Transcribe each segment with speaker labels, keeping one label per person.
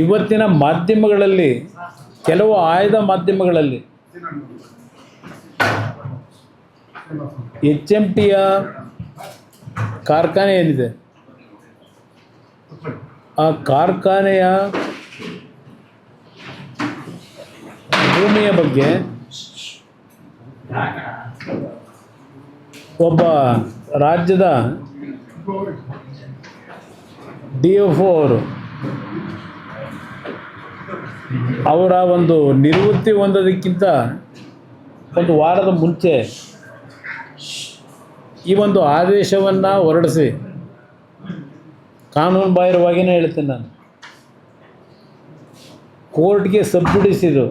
Speaker 1: ಇವತ್ತಿನ ಮಾಧ್ಯಮಗಳಲ್ಲಿ, ಕೆಲವು ಆಯ್ದ ಮಾಧ್ಯಮಗಳಲ್ಲಿ HMTಯ ಕಾರ್ಖಾನೆ ಏನಿದೆ, ಆ ಕಾರ್ಖಾನೆಯ ಭೂಮಿಯ ಬಗ್ಗೆ ಒಬ್ಬ ರಾಜ್ಯದ DFO ಅವರ ಒಂದು ನಿವೃತ್ತಿ ಹೊಂದೋದಕ್ಕಿಂತ ಒಂದು ವಾರದ ಮುಂಚೆ ಈ ಒಂದು ಆದೇಶವನ್ನು ಹೊರಡಿಸಿ, ಕಾನೂನು ಬಾಹಿರವಾಗಿಯೇ ಹೇಳ್ತೇನೆ ನಾನು, ಕೋರ್ಟ್ಗೆ ಸಬ್ಜುಡಿಸಿದ್ರು.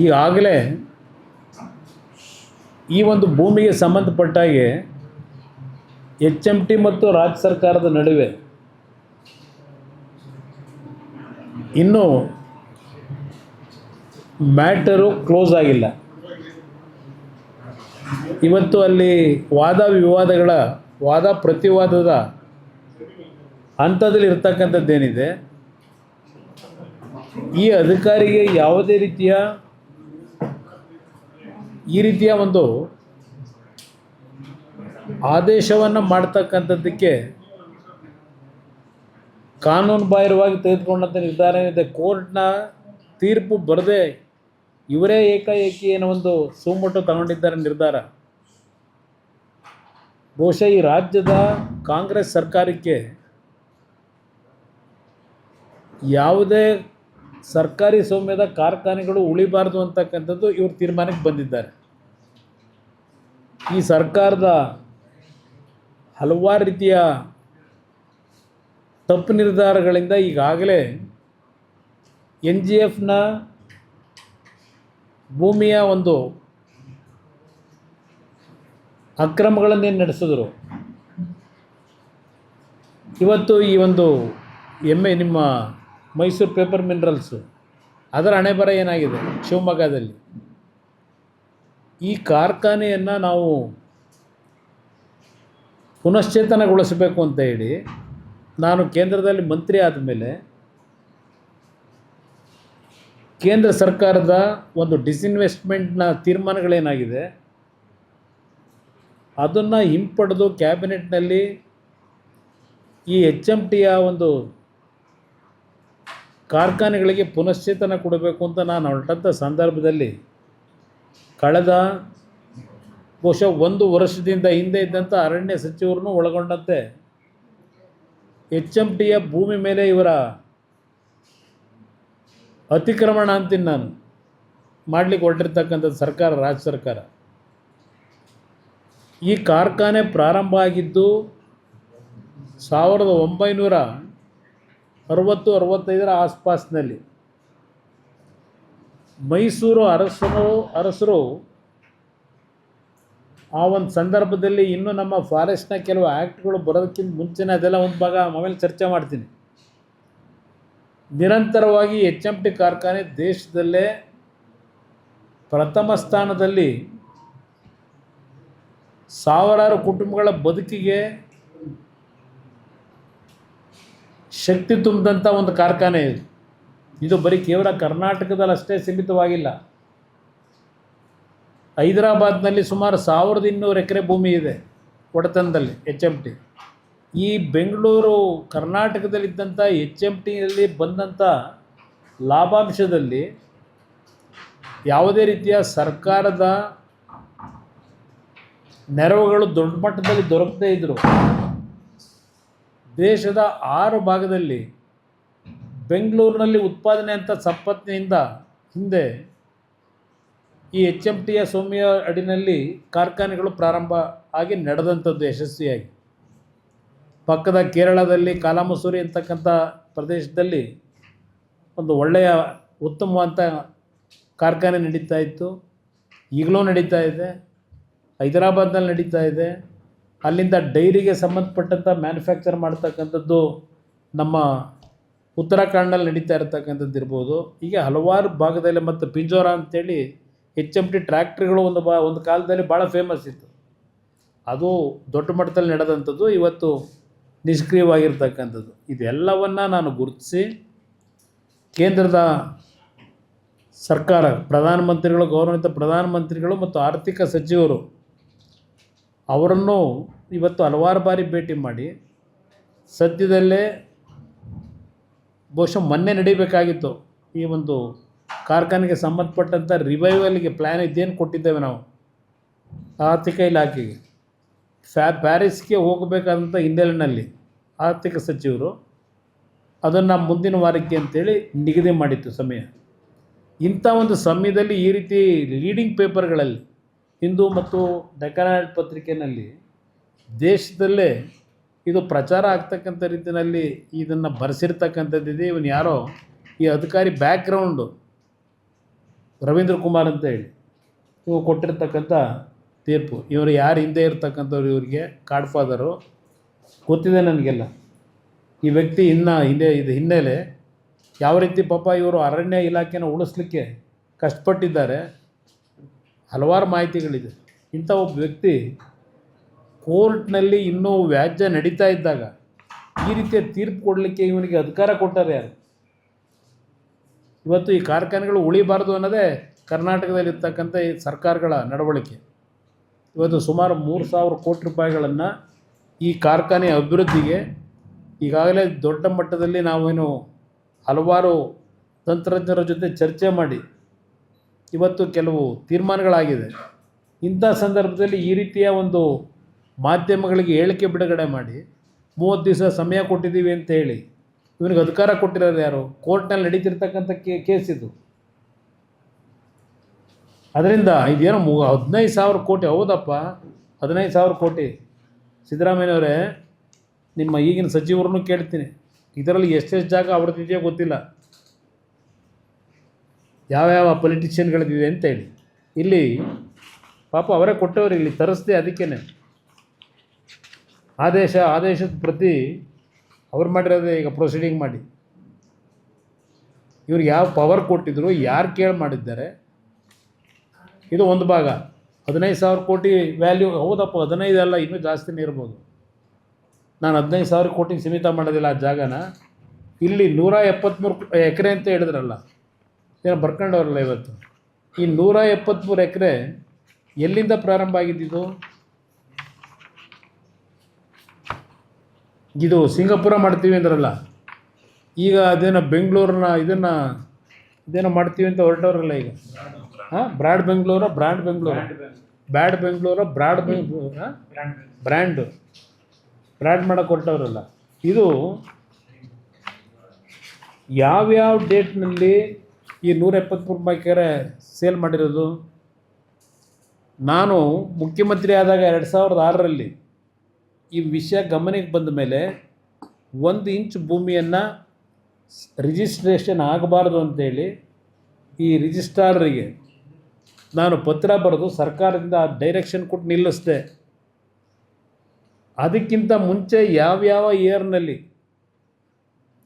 Speaker 1: ಈಗಾಗಲೇ ಈ ಒಂದು ಭೂಮಿಗೆ ಸಂಬಂಧಪಟ್ಟಾಗೆ HMT ಮತ್ತು ರಾಜ್ಯ ಸರ್ಕಾರದ ನಡುವೆ ಇನ್ನೂ ಮ್ಯಾಟರು ಕ್ಲೋಸ್ ಆಗಿಲ್ಲ. ಇವತ್ತು ಅಲ್ಲಿ ವಾದ ಪ್ರತಿವಾದದ ಹಂತದಲ್ಲಿ ಇರ್ತಕ್ಕಂಥದ್ದೇನಿದೆ, ಈ ಅಧಿಕಾರಿಗೆ ಯಾವುದೇ ಈ ರೀತಿಯ ಒಂದು ಆದೇಶವನ್ನು ಮಾಡ್ತಕ್ಕಂಥದ್ದಕ್ಕೆ ಕಾನೂನು ಬಾಹಿರವಾಗಿ ತೆಗೆದುಕೊಂಡಂಥ ನಿರ್ಧಾರ ಇದೆ. ಕೋರ್ಟ್ನ ತೀರ್ಪು ಬರದೆ ಇವರೇ ಏಕಾಏಕಿ ಏನೋ ಒಂದು ಸುಮೋಟೋ ತಗೊಂಡಿದ್ದಾರೆ ನಿರ್ಧಾರ. ಬಹುಶಃ ಈ ರಾಜ್ಯದ ಕಾಂಗ್ರೆಸ್ ಸರ್ಕಾರಕ್ಕೆ ಯಾವುದೇ ಸರ್ಕಾರಿ ಸ್ವಾಮ್ಯದ ಕಾರ್ಖಾನೆಗಳು ಉಳಿಬಾರ್ದು ಅಂತಕ್ಕಂಥದ್ದು ಇವರು ತೀರ್ಮಾನಕ್ಕೆ ಬಂದಿದ್ದಾರೆ. ಈ ಸರ್ಕಾರದ ಹಲವಾರು ರೀತಿಯ ತಪ್ಪು ನಿರ್ಧಾರಗಳಿಂದ ಈಗಾಗಲೇ NGFನ ಭೂಮಿಯ ಒಂದು ಅಕ್ರಮಗಳನ್ನೇನು ನಡೆಸಿದ್ರು, ಇವತ್ತು ಈ ಒಂದು ನಿಮ್ಮ ಮೈಸೂರು ಪೇಪರ್ ಮಿನರಲ್ಸು ಅದರ ಹಣೆಬರ ಏನಾಗಿದೆ ಶಿವಮೊಗ್ಗದಲ್ಲಿ. ಈ ಕಾರ್ಖಾನೆಯನ್ನು ನಾವು ಪುನಶ್ಚೇತನಗೊಳಿಸಬೇಕು ಅಂತ ಹೇಳಿ ನಾನು ಕೇಂದ್ರದಲ್ಲಿ ಮಂತ್ರಿ ಆದಮೇಲೆ ಕೇಂದ್ರ ಸರ್ಕಾರದ ಒಂದು ಡಿಸ್ಇನ್ವೆಸ್ಟ್ಮೆಂಟ್ನ ತೀರ್ಮಾನಗಳೇನಾಗಿದೆ ಅದನ್ನು ಹಿಂಪಡೆದು ಕ್ಯಾಬಿನೆಟ್ನಲ್ಲಿ ಈ HMTಯ ಒಂದು ಕಾರ್ಖಾನೆಗಳಿಗೆ ಪುನಶ್ಚೇತನ ಕೊಡಬೇಕು ಅಂತ ನಾನು ಹೊರಟಂಥ ಸಂದರ್ಭದಲ್ಲಿ ಕಳೆದ ಬಹುಶಃ 1 ವರ್ಷದಿಂದ ಹಿಂದೆ ಇದ್ದಂಥ ಅರಣ್ಯ ಸಚಿವರನ್ನು ಒಳಗೊಂಡಂತೆ HMTಯ ಭೂಮಿ ಮೇಲೆ ಇವರ ಅತಿಕ್ರಮಣ ಅಂತೀನಿ ನಾನು ಮಾಡಲಿಕ್ಕೆ ಹೊರಟಿರ್ತಕ್ಕಂಥದ್ದು ರಾಜ್ಯ ಸರ್ಕಾರ. ಈ ಕಾರ್ಖಾನೆ ಪ್ರಾರಂಭ ಆಗಿದ್ದು 1960-65 ಆಸ್ಪಾಸ್ನಲ್ಲಿ. ಮೈಸೂರು ಅರಸರು ಆ ಒಂದು ಸಂದರ್ಭದಲ್ಲಿ ಇನ್ನೂ ನಮ್ಮ ಫಾರೆಸ್ಟ್ನ ಕೆಲವು ಆ್ಯಕ್ಟ್ಗಳು ಬರೋದಕ್ಕಿಂತ ಮುಂಚೆನೇ ಅದೆಲ್ಲ ಒಂದು ಭಾಗ ಆಮೇಲೆ ಚರ್ಚೆ ಮಾಡ್ತೀನಿ. ನಿರಂತರವಾಗಿ HMT ಕಾರ್ಖಾನೆ ದೇಶದಲ್ಲೇ ಪ್ರಥಮ ಸ್ಥಾನದಲ್ಲಿ ಸಾವಿರಾರು ಕುಟುಂಬಗಳ ಬದುಕಿಗೆ ಶಕ್ತಿ ತುಂಬಿದಂಥ ಒಂದು ಕಾರ್ಖಾನೆ ಇದು. ಇದು ಬರೀ ಕೇವಲ ಕರ್ನಾಟಕದಲ್ಲಿ ಅಷ್ಟೇ ಸೀಮಿತವಾಗಿಲ್ಲ. ಹೈದರಾಬಾದ್ನಲ್ಲಿ ಸುಮಾರು 1200 ಎಕರೆ ಭೂಮಿ ಇದೆ ಒಡೆತನದಲ್ಲಿ HMT. ಈ ಬೆಂಗಳೂರು ಕರ್ನಾಟಕದಲ್ಲಿದ್ದಂಥ HMTಯಲ್ಲಿ ಬಂದಂಥ ಲಾಭಾಂಶದಲ್ಲಿ ಯಾವುದೇ ರೀತಿಯ ಸರ್ಕಾರದ ನೆರವುಗಳು ದೊಡ್ಡ ಮಟ್ಟದಲ್ಲಿ ದೊರಕದೇ ಇದ್ದರು. ದೇಶದ 6 ಭಾಗದಲ್ಲಿ ಬೆಂಗಳೂರಿನಲ್ಲಿ ಉತ್ಪಾದನೆ ಅಂತ ಸಂಪತ್ತಿನಿಂದ ಹಿಂದೆ ಈ HMTಯ ಸ್ವಾಮ್ಯ ಅಡಿನಲ್ಲಿ ಕಾರ್ಖಾನೆಗಳು ಪ್ರಾರಂಭ ಆಗಿ ನಡೆದಂಥದ್ದು ಯಶಸ್ವಿಯಾಗಿ. ಪಕ್ಕದ ಕೇರಳದಲ್ಲಿ ಕಾಲಾಮಸೂರಿ ಅಂತಕ್ಕಂಥ ಪ್ರದೇಶದಲ್ಲಿ ಒಂದು ಒಳ್ಳೆಯ ಉತ್ತಮವಾದ ಕಾರ್ಖಾನೆ ನಡೀತಾ ಇತ್ತು, ಈಗಲೂ ನಡೀತಾ ಇದೆ. ಹೈದರಾಬಾದ್ನಲ್ಲಿ ನಡೀತಾ ಇದೆ. ಅಲ್ಲಿಂದ ಡೈರಿಗೆ ಸಂಬಂಧಪಟ್ಟಂಥ ಮ್ಯಾನುಫ್ಯಾಕ್ಚರ್ ಮಾಡ್ತಕ್ಕಂಥದ್ದು ನಮ್ಮ ಉತ್ತರಾಖಂಡಲ್ಲಿ ನಡೀತಾ ಇರತಕ್ಕಂಥದ್ದು ಇರ್ಬೋದು. ಹೀಗೆ ಹಲವಾರು ಭಾಗದಲ್ಲಿ, ಮತ್ತು ಪಿಂಜೋರ ಅಂಥೇಳಿ HMT ಟ್ರ್ಯಾಕ್ಟ್ರಿಗಳು ಒಂದು ಕಾಲದಲ್ಲಿ ಭಾಳ ಫೇಮಸ್ ಇತ್ತು. ಅದು ದೊಡ್ಡ ಮಟ್ಟದಲ್ಲಿ ನಡೆದಂಥದ್ದು, ಇವತ್ತು ನಿಷ್ಕ್ರಿಯವಾಗಿರ್ತಕ್ಕಂಥದ್ದು. ಇದೆಲ್ಲವನ್ನು ನಾನು ಗುರುತಿಸಿ ಕೇಂದ್ರದ ಸರ್ಕಾರ ಪ್ರಧಾನಮಂತ್ರಿಗಳು, ಗೌರವಾನ್ವಿತ ಪ್ರಧಾನಮಂತ್ರಿಗಳು ಮತ್ತು ಆರ್ಥಿಕ ಸಚಿವರು ಅವರನ್ನು ಇವತ್ತು ಹಲವಾರು ಬಾರಿ ಭೇಟಿ ಮಾಡಿ ಸದ್ಯದಲ್ಲೇ ಬಹುಶಃ ಮೊನ್ನೆ ನಡೀಬೇಕಾಗಿತ್ತು ಈ ಒಂದು ಕಾರ್ಖಾನೆಗೆ ಸಂಬಂಧಪಟ್ಟಂಥ ರಿವೈವಲ್ಗೆ ಪ್ಲ್ಯಾನ್ ಇದೇನು ಕೊಟ್ಟಿದ್ದೇವೆ ನಾವು ಆರ್ಥಿಕ ಇಲಾಖೆಗೆ ಪ್ಯಾರಿಸ್ಗೆ ಹೋಗಬೇಕಾದಂಥ ಹಿನ್ನೆಲೆಯಲ್ಲಿ ಆರ್ಥಿಕ ಸಚಿವರು ಅದನ್ನು ಮುಂದಿನ ವಾರಕ್ಕೆ ಅಂತೇಳಿ ನಿಗದಿ ಮಾಡಿತ್ತು ಸಮಯ. ಇಂಥ ಒಂದು ಸಮಯದಲ್ಲಿ ಈ ರೀತಿ ಲೀಡಿಂಗ್ ಪೇಪರ್ಗಳಲ್ಲಿ ಹಿಂದೂ ಮತ್ತು ಡೆಕ್ಕನ್ ಹೆರಾಲ್ಡ್ ಪತ್ರಿಕೆಯಲ್ಲಿ ದೇಶದಲ್ಲೇ ಇದು ಪ್ರಚಾರ ಆಗ್ತಕ್ಕಂಥ ರೀತಿಯಲ್ಲಿ ಇದನ್ನು ಬರೆಸಿರ್ತಕ್ಕಂಥದ್ದಿದೆ. ಇವನು ಯಾರೋ ಈ ಅಧಿಕಾರಿ ಬ್ಯಾಕ್ಗ್ರೌಂಡು ರವೀಂದ್ರ ಕುಮಾರ್ ಅಂತ ಹೇಳಿ ಇವು ಕೊಟ್ಟಿರ್ತಕ್ಕಂಥ ತೀರ್ಪು. ಇವರು ಯಾರು ಹಿಂದೆ ಇರ್ತಕ್ಕಂಥವ್ರು, ಇವರಿಗೆ ಗಾಡ್ ಫಾದರು ಗೊತ್ತಿದೆ ನನಗೆಲ್ಲ. ಈ ವ್ಯಕ್ತಿ ಹಿಂದೆ ಇದು ಹಿನ್ನೆಲೆ ಯಾವ ರೀತಿ ಪಾಪ ಇವರು ಅರಣ್ಯ ಇಲಾಖೆನ ಉಳಿಸ್ಲಿಕ್ಕೆ ಕಷ್ಟಪಟ್ಟಿದ್ದಾರೆ, ಹಲವಾರು ಮಾಹಿತಿಗಳಿದೆ. ಇಂಥ ಒಬ್ಬ ವ್ಯಕ್ತಿ ಕೋರ್ಟ್ನಲ್ಲಿ ಇನ್ನೂ ವ್ಯಾಜ್ಯ ನಡೀತಾ ಇದ್ದಾಗ ಈ ರೀತಿಯ ತೀರ್ಪು ಕೊಡಲಿಕ್ಕೆ ಇವನಿಗೆ ಅಧಿಕಾರ ಕೊಟ್ಟಾರೆ ಯಾರು? ಇವತ್ತು ಈ ಕಾರ್ಖಾನೆಗಳು ಉಳಿಬಾರ್ದು ಅನ್ನೋದೇ ಕರ್ನಾಟಕದಲ್ಲಿರ್ತಕ್ಕಂಥ ಈ ಸರ್ಕಾರಗಳ ನಡವಳಿಕೆ. ಇವತ್ತು ಸುಮಾರು 3,000 ಕೋಟಿ ರೂಪಾಯಿಗಳನ್ನು ಈ ಕಾರ್ಖಾನೆ ಅಭಿವೃದ್ಧಿಗೆ ಈಗಾಗಲೇ ದೊಡ್ಡ ಮಟ್ಟದಲ್ಲಿ ನಾವೇನು ಹಲವಾರು ತಂತ್ರಜ್ಞರ ಜೊತೆ ಚರ್ಚೆ ಮಾಡಿ ಇವತ್ತು ಕೆಲವು ತೀರ್ಮಾನಗಳಾಗಿದೆ. ಇಂಥ ಸಂದರ್ಭದಲ್ಲಿ ಈ ರೀತಿಯ ಒಂದು ಮಾಧ್ಯಮಗಳಿಗೆ ಹೇಳಿಕೆ ಬಿಡುಗಡೆ ಮಾಡಿ 30 ದಿವಸ ಸಮಯ ಕೊಟ್ಟಿದ್ದೀವಿ ಅಂತ ಹೇಳಿ ಇವನಿಗೆ ಅಧಿಕಾರ ಕೊಟ್ಟಿರೋದು ಯಾರು? ಕೋರ್ಟ್ನಲ್ಲಿ ನಡೀತಿರ್ತಕ್ಕಂಥ ಕೇಸ್ ಇದು. ಅದರಿಂದ ಇದೇನೋ 15,000 ಕೋಟಿ. ಹೌದಪ್ಪ, 15,000 ಕೋಟಿ. ಸಿದ್ದರಾಮಯ್ಯನವರೇ, ನಿಮ್ಮ ಈಗಿನ ಸಚಿವರನ್ನು ಕೇಳ್ತೀನಿ, ಇದರಲ್ಲಿ ಎಷ್ಟೆಷ್ಟು ಜಾಗ ಅವ್ರದ್ದಿದೆಯೋ ಗೊತ್ತಿಲ್ಲ, ಯಾವ್ಯಾವ ಪೊಲಿಟಿಷಿಯನ್ಗಳದ್ದಿದೆ ಅಂತೇಳಿ. ಇಲ್ಲಿ ಪಾಪ ಅವರೇ ಕೊಟ್ಟವ್ರು, ಇಲ್ಲಿ ತರಿಸ್ದೆ. ಅದಕ್ಕೇ ಆದೇಶದ ಪ್ರತಿ ಅವ್ರು ಮಾಡಿರೋದೇ ಈಗ ಪ್ರೊಸೀಡಿಂಗ್ ಮಾಡಿ. ಇವ್ರಿಗೆ ಯಾವ ಪವರ್ ಕೊಟ್ಟಿದ್ರು, ಯಾರು ಕೇಳಿ ಮಾಡಿದ್ದಾರೆ, ಇದು ಒಂದು ಭಾಗ. 15,000 ಕೋಟಿ ವ್ಯಾಲ್ಯೂ. ಹೌದಪ್ಪ, 15 ಅಲ್ಲ, ಇನ್ನೂ ಜಾಸ್ತಿನೇ ಇರ್ಬೋದು. ನಾನು 15,000 ಕೋಟಿಗೆ ಸೀಮಿತ ಮಾಡೋದಿಲ್ಲ ಆ ಜಾಗನ. ಇಲ್ಲಿ 173 ಎಕರೆ ಅಂತ ಹೇಳಿದ್ರಲ್ಲ, ಏನೋ ಬರ್ಕೊಂಡವ್ರಲ್ಲ ಇವತ್ತು. ಈ 173 ಎಕರೆ ಎಲ್ಲಿಂದ ಪ್ರಾರಂಭ ಆಗಿದ್ದಿದ್ದು? ಇದು ಸಿಂಗಾಪುರ ಮಾಡ್ತೀವಿ ಅಂದ್ರಲ್ಲ, ಈಗ ಅದೇನೋ ಬೆಂಗಳೂರನ್ನ ಇದೇನೋ ಮಾಡ್ತೀವಿ ಅಂತ ಹೊರಟವ್ರಲ್ಲ ಈಗ. ಬ್ರಾಡ್ ಬೆಂಗಳೂರು ಬ್ರ್ಯಾಂಡ್ ಮಾಡೋಕ್ಕೆ ಹೊರಟವ್ರಲ್ಲ. ಇದು ಯಾವ್ಯಾವ ಡೇಟ್ನಲ್ಲಿ ಈ 173 ಎಕರೆ ಸೇಲ್ ಮಾಡಿರೋದು? ನಾನು ಮುಖ್ಯಮಂತ್ರಿ ಆದಾಗ 2006ರಲ್ಲಿ ಈ ವಿಷಯ ಗಮನಕ್ಕೆ ಬಂದ ಮೇಲೆ 1 ಇಂಚ್ ಭೂಮಿಯನ್ನು ರಿಜಿಸ್ಟ್ರೇಷನ್ ಆಗಬಾರ್ದು ಅಂತೇಳಿ ಈ ರಿಜಿಸ್ಟ್ರಾರಿಗೆ ನಾನು ಪತ್ರ ಬರೆದು ಸರ್ಕಾರದಿಂದ ಡೈರೆಕ್ಷನ್ ಕೊಟ್ಟು ನಿಲ್ಲಿಸಿದೆ. ಅದಕ್ಕಿಂತ ಮುಂಚೆ ಯಾವ್ಯಾವ ಇಯರ್ನಲ್ಲಿ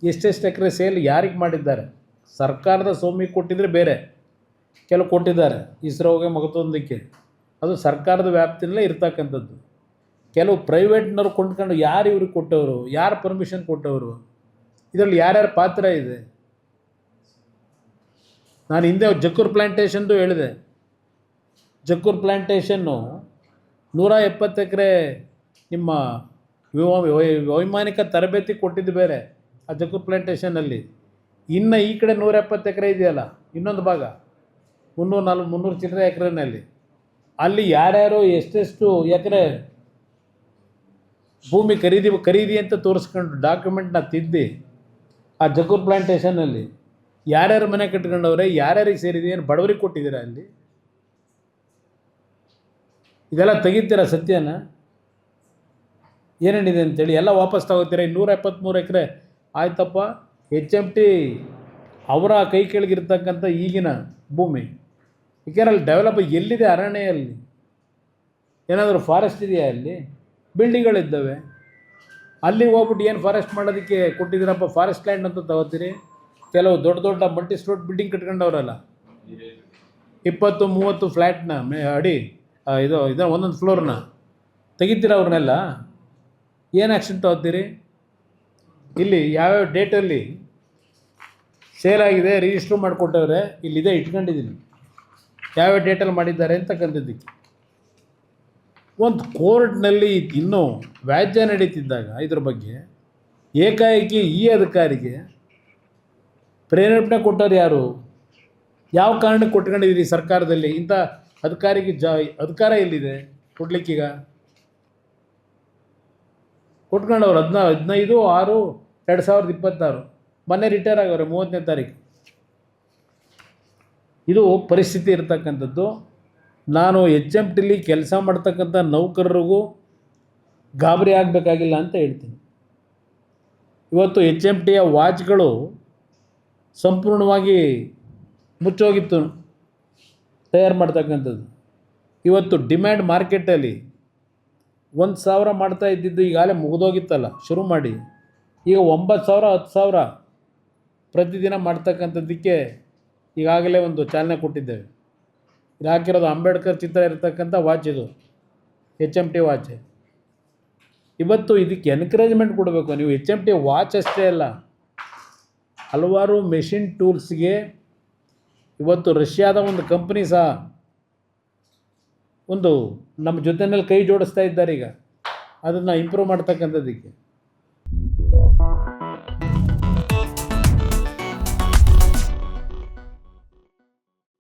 Speaker 1: ಎಷ್ಟೆಷ್ಟು ಎಕರೆ ಸೇಲ್ ಯಾರಿಗೆ ಮಾಡಿದ್ದಾರೆ, ಸರ್ಕಾರದ ಸ್ವಾಮಿಗೆ ಕೊಟ್ಟಿದ್ರೆ ಬೇರೆ, ಕೆಲವು ಕೊಟ್ಟಿದ್ದಾರೆ ಇಸ್ರೋಗೆ ಮಗದೊಂದಕ್ಕೆ, ಅದು ಸರ್ಕಾರದ ವ್ಯಾಪ್ತಿಯಲ್ಲೇ ಇರ್ತಕ್ಕಂಥದ್ದು. ಕೆಲವು ಪ್ರೈವೇಟ್ನವ್ರು ಕೊಂಡ್ಕೊಂಡು ಯಾರು ಇವ್ರಿಗೆ ಕೊಟ್ಟವರು, ಯಾರು ಪರ್ಮಿಷನ್ ಕೊಟ್ಟವರು, ಇದರಲ್ಲಿ ಯಾರ್ಯಾರ ಪಾತ್ರ ಇದೆ? ನಾನು ಹಿಂದೆ ಜಕ್ಕೂರು ಪ್ಲ್ಯಾಂಟೇಷನ್ದು ಹೇಳಿದೆ. ಜಕ್ಕೂರು ಪ್ಲ್ಯಾಂಟೇಷನ್ನು 170 ಎಕರೆ ನಿಮ್ಮ ವೈಮಾನಿಕ ತರಬೇತಿ ಕೊಟ್ಟಿದ್ದು ಬೇರೆ ಆ ಜಕ್ಕೂರು ಪ್ಲ್ಯಾಂಟೇಷನಲ್ಲಿ. ಇನ್ನು ಈ ಕಡೆ 170 ಎಕರೆ ಇದೆಯಲ್ಲ, ಇನ್ನೊಂದು ಭಾಗ 300 ಚಿಲ್ಲರೆ ಎಕರೆನಲ್ಲಿ, ಅಲ್ಲಿ ಯಾರ್ಯಾರು ಎಷ್ಟೆಷ್ಟು ಎಕರೆ ಭೂಮಿ ಖರೀದಿ ಅಂತ ತೋರಿಸ್ಕೊಂಡು ಡಾಕ್ಯುಮೆಂಟ್ನ ತಿದ್ದಿ ಆ ಜಕ್ಕೂರು ಪ್ಲ್ಯಾಂಟೇಷನಲ್ಲಿ ಯಾರ್ಯಾರು ಮನೆ ಕಟ್ಕೊಂಡವ್ರೆ, ಯಾರ್ಯಾರಿಗೆ ಸೇರಿದೆ, ಏನು ಬಡವರಿಗೆ ಕೊಟ್ಟಿದ್ದೀರಾ ಅಲ್ಲಿ? ಇದೆಲ್ಲ ತೆಗಿತೀರಾ ಸತ್ಯನ? ಏನೇನಿದೆ ಅಂತೇಳಿ ಎಲ್ಲ ವಾಪಸ್ ತಗೋತೀರಾ. 173 ಎಕರೆ ಆಯ್ತಪ್ಪ, HMT ಅವರ ಕೈ ಕೆಳಗಿರ್ತಕ್ಕಂಥ ಈಗಿನ ಭೂಮಿ. ಏಕೆಂದರೆ ಅಲ್ಲಿ ಡೆವಲಪ್ ಎಲ್ಲಿದೆ? ಅರಣ್ಯಲ್ಲಿ ಏನಾದರೂ ಫಾರೆಸ್ಟ್ ಇದೆಯಾ? ಅಲ್ಲಿ ಬಿಲ್ಡಿಂಗ್ಗಳಿದ್ದಾವೆ. ಅಲ್ಲಿಗೆ ಹೋಗ್ಬಿಟ್ಟು ಏನು ಫಾರೆಸ್ಟ್ ಮಾಡೋದಕ್ಕೆ ಕೊಟ್ಟಿದ್ದೀರಪ್ಪ? ಫಾರೆಸ್ಟ್ ಲ್ಯಾಂಡ್ ಅಂತ ತಗೋತೀರಿ. ಕೆಲವು ದೊಡ್ಡ ಮಲ್ಟಿ ಸ್ಟೋರ್ ಬಿಲ್ಡಿಂಗ್ ಕಟ್ಕೊಂಡವ್ರಲ್ಲ, 20-30 ಫ್ಲ್ಯಾಟ್ನ ಅಡಿ ಇದು ಒಂದೊಂದು ಫ್ಲೋರ್ನ ತೆಗಿತೀರ. ಅವ್ರನ್ನೆಲ್ಲ ಏನು ಆ್ಯಕ್ಷನ್ ತಗೋತೀರಿ? ಇಲ್ಲಿ ಯಾವ್ಯಾವ ಡೇಟಲ್ಲಿ ಸೇಲ್ ಆಗಿದೆ, ರಿಜಿಸ್ಟ್ರ್ ಮಾಡಿಕೊಟ್ಟವ್ರೆ, ಇಲ್ಲಿದೆ ಇಟ್ಕೊಂಡಿದ್ದೀನಿ, ಯಾವ ಡೇಟಲ್ಲಿ ಮಾಡಿದ್ದಾರೆ ಅಂತಕ್ಕಂಥದ್ದಕ್ಕೆ. ಒಂದು ಕೋರ್ಟ್ನಲ್ಲಿ ಇನ್ನೂ ವ್ಯಾಜ್ಯ ನಡೀತಿದ್ದಾಗ ಇದ್ರ ಬಗ್ಗೆ ಏಕಾಏಕಿ ಈ ಅಧಿಕಾರಿಗೆ ಪ್ರೇರೇಪಣೆ ಕೊಟ್ಟವ್ರು ಯಾರು? ಯಾವ ಕಾರಣಕ್ಕೆ ಕೊಟ್ಕೊಂಡಿದ್ದೀರಿ ಸರ್ಕಾರದಲ್ಲಿ? ಇಂಥ ಅಧಿಕಾರಿಗೆ ಅಧಿಕಾರ ಎಲ್ಲಿದೆ ಕೊಡ್ಲಿಕ್ಕೀಗ? ಕೊಟ್ಕೊಂಡವ್ರು 15/6/2026 ಮೊನ್ನೆ ರಿಟೈರ್ ಆಗವ್ರೆ 30ನೇ ತಾರೀಕು. ಇದು ಪರಿಸ್ಥಿತಿ ಇರ್ತಕ್ಕಂಥದ್ದು. ನಾನು HMTಲಿ ಕೆಲಸ ಮಾಡ್ತಕ್ಕಂಥ ನೌಕರರಿಗೂ ಗಾಬರಿ ಆಗಬೇಕಾಗಿಲ್ಲ ಅಂತ ಹೇಳ್ತೀನಿ. ಇವತ್ತು HMTಯ ವಾಚ್ಗಳು ಸಂಪೂರ್ಣವಾಗಿ ಮುಚ್ಚೋಗಿತ್ತು ತಯಾರು ಮಾಡ್ತಕ್ಕಂಥದ್ದು. ಇವತ್ತು ಡಿಮ್ಯಾಂಡ್ ಮಾರ್ಕೆಟಲ್ಲಿ 1,000 ಮಾಡ್ತಾ ಇದ್ದಿದ್ದು ಈಗಾಗಲೇ ಮುಗಿದೋಗಿತ್ತಲ್ಲ, ಶುರು ಮಾಡಿ ಈಗ 9,000 10,000 ಪ್ರತಿದಿನ ಮಾಡ್ತಕ್ಕಂಥದ್ದಕ್ಕೆ ಈಗಾಗಲೇ ಒಂದು ಚಾಲನೆ ಕೊಟ್ಟಿದ್ದೇವೆ. ಇದು ಹಾಕಿರೋದು ಅಂಬೇಡ್ಕರ್ ಚಿತ್ರ ಇರತಕ್ಕಂಥ ವಾಚ್, ಇದು HMT ವಾಚ್. ಇವತ್ತು ಇದಕ್ಕೆ ಎನ್ಕರೇಜ್ಮೆಂಟ್ ಕೊಡಬೇಕು. ನೀವು HMT ವಾಚ್ ಅಷ್ಟೇ ಅಲ್ಲ, ಹಲವಾರು ಮೆಷಿನ್ ಟೂಲ್ಸ್ಗೆ ಇವತ್ತು ರಷ್ಯಾದ ಒಂದು ಕಂಪ್ನಿ ಸಹ ಒಂದು ನಮ್ಮ ಜೊತೆಯಲ್ಲಿ ಕೈ ಜೋಡಿಸ್ತಾ ಇದ್ದಾರೆ ಈಗ, ಅದನ್ನು ಇಂಪ್ರೂವ್ ಮಾಡ್ತಕ್ಕಂಥದ್ದಕ್ಕೆ.